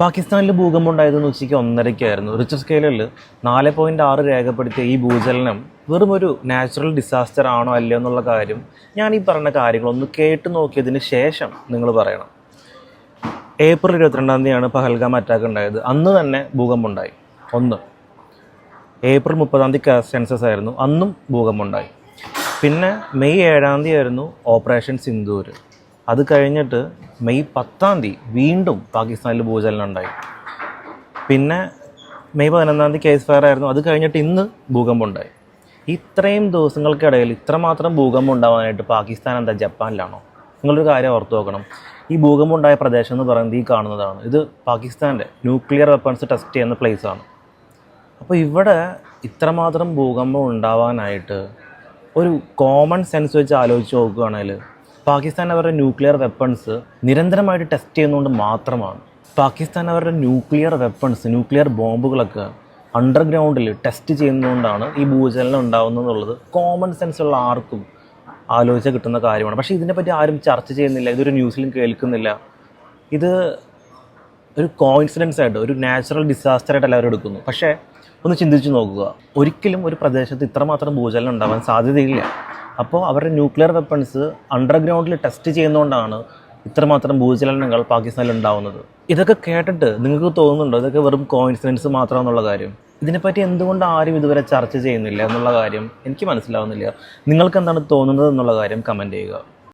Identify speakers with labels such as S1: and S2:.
S1: പാകിസ്ഥാനിൽ ഭൂകമ്പം ഉണ്ടായതെന്ന് ഉച്ചയ്ക്ക് 1:30-ക്കായിരുന്നു. റിച്ചർ സ്കെയിലിൽ 4.6 രേഖപ്പെടുത്തിയ ഈ ഭൂചലനം വെറും ഒരു നാച്ചുറൽ ഡിസാസ്റ്റർ ആണോ അല്ലയോ എന്നുള്ള കാര്യം ഞാൻ ഈ പറഞ്ഞ കാര്യങ്ങളൊന്ന് കേട്ട് നോക്കിയതിന് ശേഷം നിങ്ങൾ പറയണം. ഏപ്രിൽ 22-ാം പഹൽഗാം അറ്റാക്ക് ഉണ്ടായത്. അന്ന് തന്നെ ഭൂകമ്പം ഉണ്ടായി. ഏപ്രിൽ 30-ാം സെൻസസ് ആയിരുന്നു, അന്നും ഭൂകമ്പം ഉണ്ടായി. പിന്നെ മെയ് 7-ാം ആയിരുന്നു ഓപ്പറേഷൻ സിന്ദൂർ. അത് കഴിഞ്ഞിട്ട് മെയ് 10-ാം വീണ്ടും പാകിസ്ഥാനിൽ ഭൂചലനം ഉണ്ടായി. പിന്നെ മെയ് 11-ാം കേസ് ഫയർ ആയിരുന്നു. അത് കഴിഞ്ഞിട്ട് ഇന്ന് ഭൂകമ്പം ഉണ്ടായി. ഇത്രയും ദിവസങ്ങൾക്കിടയിൽ ഇത്രമാത്രം ഭൂകമ്പം ഉണ്ടാവാനായിട്ട് പാകിസ്ഥാൻ എന്താ ജപ്പാനിലാണോ? നിങ്ങളൊരു കാര്യം ഓർത്ത് നോക്കണം. ഈ ഭൂകമ്പം ഉണ്ടായ പ്രദേശം എന്ന് പറയുന്നത് ഈ കാണുന്നതാണ്. ഇത് പാകിസ്ഥാൻ്റെ ന്യൂക്ലിയർ വെപ്പൺസ് ടെസ്റ്റ് ചെയ്യുന്ന പ്ലേസാണ്. അപ്പോൾ ഇവിടെ ഇത്രമാത്രം ഭൂകമ്പം ഉണ്ടാവാനായിട്ട് ഒരു കോമൺ സെൻസ് വെച്ച് ആലോചിച്ച് നോക്കുകയാണെങ്കിൽ പാകിസ്ഥാൻ അവരുടെ ന്യൂക്ലിയർ വെപ്പൺസ് നിരന്തരമായിട്ട് ടെസ്റ്റ് ചെയ്യുന്നതുകൊണ്ട് മാത്രമാണ്. പാകിസ്ഥാൻ അവരുടെ ന്യൂക്ലിയർ ബോംബുകളൊക്കെ അണ്ടർഗ്രൗണ്ടിൽ ടെസ്റ്റ് ചെയ്യുന്നതുകൊണ്ടാണ് ഈ ഭൂചലനം ഉണ്ടാകുന്നതെന്നുള്ളത് കോമൺ സെൻസുള്ള ആർക്കും ആലോചിച്ചാൽ കിട്ടുന്ന കാര്യമാണ്. പക്ഷേ ഇതിനെപ്പറ്റി ആരും ചർച്ച ചെയ്യുന്നില്ല, ഇതൊരു ന്യൂസിലും കേൾക്കുന്നില്ല. ഇത് ഒരു കോയിൻസിഡൻസ് ആയിട്ട്, ഒരു നാച്ചുറൽ ഡിസാസ്റ്ററായിട്ട് എല്ലാവരും എടുക്കുന്നു. പക്ഷേ ഒന്ന് ചിന്തിച്ച് നോക്കുക, ഒരിക്കലും ഒരു പ്രദേശത്ത് ഇത്രമാത്രം ഭൂചലനം ഉണ്ടാവാൻ സാധ്യതയില്ല. അപ്പോൾ അവരുടെ ന്യൂക്ലിയർ വെപ്പൺസ് അണ്ടർഗ്രൗണ്ടിൽ ടെസ്റ്റ് ചെയ്യുന്നതുകൊണ്ടാണ് ഇത്രമാത്രം ഭൂചലനങ്ങൾ പാകിസ്ഥാനിൽ ഉണ്ടാവുന്നത്. ഇതൊക്കെ കേട്ടിട്ട് നിങ്ങൾക്ക് തോന്നുന്നുണ്ടോ ഇതൊക്കെ വെറും കോയിൻസിഡൻസ് മാത്രമെന്നുള്ള കാര്യം? ഇതിനെപ്പറ്റി എന്തുകൊണ്ട് ആരും ഇതുവരെ ചർച്ച ചെയ്യുന്നില്ല എന്നുള്ള കാര്യം എനിക്ക് മനസ്സിലാവുന്നില്ല. നിങ്ങൾക്ക് എന്താണ് തോന്നുന്നത് എന്നുള്ള കാര്യം കമൻറ്റ് ചെയ്യുക.